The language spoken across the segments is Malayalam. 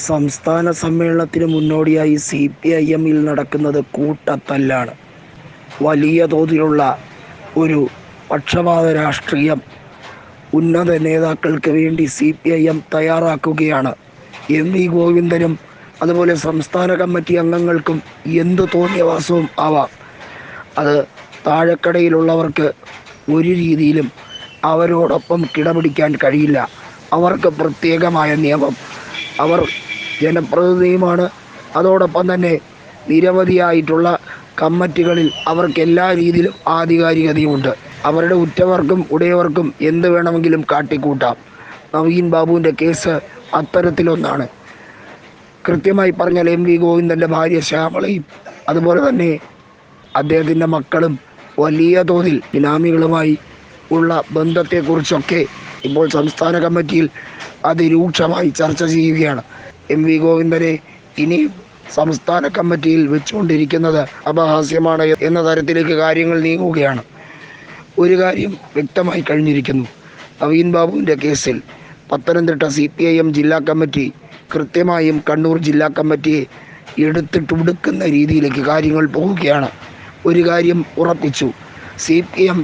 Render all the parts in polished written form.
സംസ്ഥാന സമ്മേളനത്തിന് മുന്നോടിയായി CPIM-ൽ നടക്കുന്നത് കൂട്ടത്തല്ലാണ്. വലിയ തോതിലുള്ള ഒരു പക്ഷപാത രാഷ്ട്രീയം ഉന്നത നേതാക്കൾക്ക് വേണ്ടി CPIM തയ്യാറാക്കുകയാണ്. MV ഗോവിന്ദനും അതുപോലെ സംസ്ഥാന കമ്മിറ്റി അംഗങ്ങൾക്കും എന്ത് തോന്നിയവാസവും ആവാം. അത് താഴെക്കടയിലുള്ളവർക്ക് ഒരു രീതിയിലും അവരോടൊപ്പം കിടപിടിക്കാൻ കഴിയില്ല. അവർക്ക് പ്രത്യേകമായ നിയമം, അവർ ജനപ്രതിനിധിയുമാണ്. അതോടൊപ്പം തന്നെ നിരവധിയായിട്ടുള്ള കമ്മിറ്റികളിൽ അവർക്ക് എല്ലാ രീതിയിലും ആധികാരികതയുമുണ്ട്. അവരുടെ ഉറ്റവർക്കും ഉടയവർക്കും എന്ത് വേണമെങ്കിലും കാട്ടിക്കൂട്ടാം. നവീൻ ബാബുവിൻ്റെ കേസ് അത്തരത്തിലൊന്നാണ്. കൃത്യമായി പറഞ്ഞാൽ MV ഗോവിന്ദൻ്റെ ഭാര്യ ശ്യാമളയും അതുപോലെ തന്നെ അദ്ദേഹത്തിൻ്റെ മക്കളും വലിയ തോതിൽ ബിനാമികളുമായി ഉള്ള ബന്ധത്തെക്കുറിച്ചൊക്കെ ഇപ്പോൾ സംസ്ഥാന കമ്മിറ്റിയിൽ അതിരൂക്ഷമായി ചർച്ച ചെയ്യുകയാണ്. MV ഗോവിന്ദനെ ഇനിയും സംസ്ഥാന കമ്മിറ്റിയിൽ വെച്ചുകൊണ്ടിരിക്കുന്നത് അപഹാസ്യമാണ് എന്ന തരത്തിലേക്ക് കാര്യങ്ങൾ നീങ്ങുകയാണ്. ഒരു കാര്യം വ്യക്തമായി കഴിഞ്ഞിരിക്കുന്നു. നവീൻ ബാബുവിൻ്റെ കേസിൽ പത്തനംതിട്ട CPIM ജില്ലാ കമ്മിറ്റി കൃത്യമായും കണ്ണൂർ ജില്ലാ കമ്മിറ്റിയെ എടുത്തിട്ടുടുക്കുന്ന രീതിയിലേക്ക് കാര്യങ്ങൾ പോവുകയാണ്. ഒരു കാര്യം ഉറപ്പിച്ചു, CPM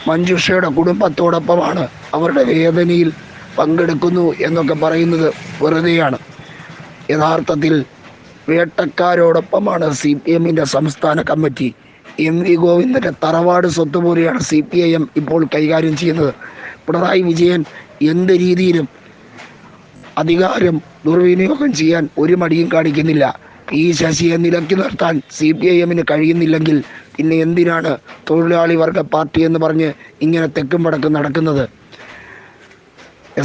മഞ്ജുഷയുടെ കുടുംബത്തോടൊപ്പമാണ്, അവരുടെ വേദനയിൽ പങ്കെടുക്കുന്നു എന്നൊക്കെ പറയുന്നത് വെറുതെയാണ്. യഥാർത്ഥത്തിൽ വേട്ടക്കാരോടൊപ്പമാണ് CPM-ൻ്റെ സംസ്ഥാന കമ്മിറ്റി. MV ഗോവിന്ദൻ്റെ തറവാട് സ്വത്ത് പോലെയാണ് CPIM ഇപ്പോൾ കൈകാര്യം ചെയ്യുന്നത്. പിണറായി വിജയൻ എന്ത് രീതിയിലും അധികാരം ദുർവിനിയോഗം ചെയ്യാൻ ഒരു മടിയും കാണിക്കുന്നില്ല. ശശിയെ നിലയ്ക്ക് നിർത്താൻ CPIM-ന് കഴിയുന്നില്ലെങ്കിൽ പിന്നെ എന്തിനാണ് തൊഴിലാളി വർഗ പാർട്ടി എന്ന് പറഞ്ഞ് ഇങ്ങനെ തെക്കും വടക്കും നടക്കുന്നത്?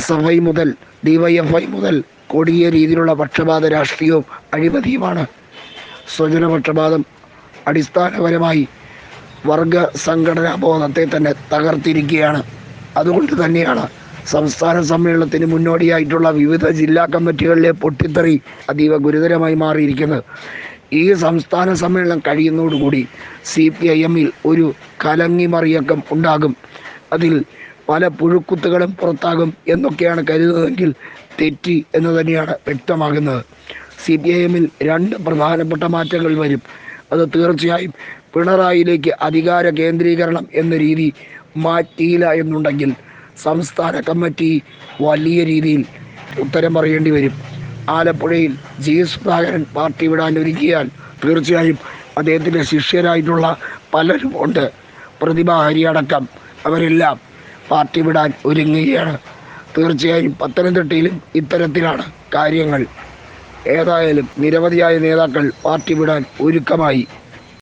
SFI മുതൽ DYFI മുതൽ കൊടിയ രീതിയിലുള്ള പക്ഷപാത രാഷ്ട്രീയവും അഴിമതിയുമാണ്. സ്വജനപക്ഷപാതം അടിസ്ഥാനപരമായി വർഗ സംഘടനാ ബോധത്തെ തന്നെ തകർത്തിരിക്കുകയാണ്. അതുകൊണ്ട് തന്നെയാണ് സംസ്ഥാന സമ്മേളനത്തിന് മുന്നോടിയായിട്ടുള്ള വിവിധ ജില്ലാ കമ്മിറ്റികളിലെ പൊട്ടിത്തെറി അതീവ ഗുരുതരമായി മാറിയിരിക്കുന്നത്. ഈ സംസ്ഥാന സമ്മേളനം കഴിയുന്നതോടുകൂടി CPIM-ൽ ഒരു കലങ്ങിമറിയക്കം ഉണ്ടാകും. അതിൽ പല പുഴുക്കുത്തുകളും പുറത്താകും എന്നൊക്കെയാണ് കരുതുന്നതെങ്കിൽ തെറ്റി എന്ന് തന്നെയാണ് വ്യക്തമാകുന്നത്. CPIM-ൽ രണ്ട് പ്രധാനപ്പെട്ട മാറ്റങ്ങൾ വരും. അത് തീർച്ചയായും പിണറായിയിലേക്ക് അധികാര കേന്ദ്രീകരണം എന്ന രീതി മാറ്റിയില്ല എന്നുണ്ടെങ്കിൽ സംസ്ഥാന കമ്മിറ്റി വലിയ രീതിയിൽ ഉത്തരം പറയേണ്ടി വരും. ആലപ്പുഴയിൽ G. സുധാകരൻ പാർട്ടി വിടാൻ ഒരുങ്ങിയാൽ തീർച്ചയായും അദ്ദേഹത്തിൻ്റെ ശിഷ്യരായിട്ടുള്ള പലരും ഉണ്ട്. പ്രതിഭ ഹരിയടക്കം അവരെല്ലാം പാർട്ടി വിടാൻ ഒരുങ്ങുകയാണ്. തീർച്ചയായും പത്തനംതിട്ടയിലും ഇത്തരത്തിലാണ് കാര്യങ്ങൾ. ഏതായാലും നിരവധിയായ നേതാക്കൾ പാർട്ടി വിടാൻ ഒരുക്കമായി.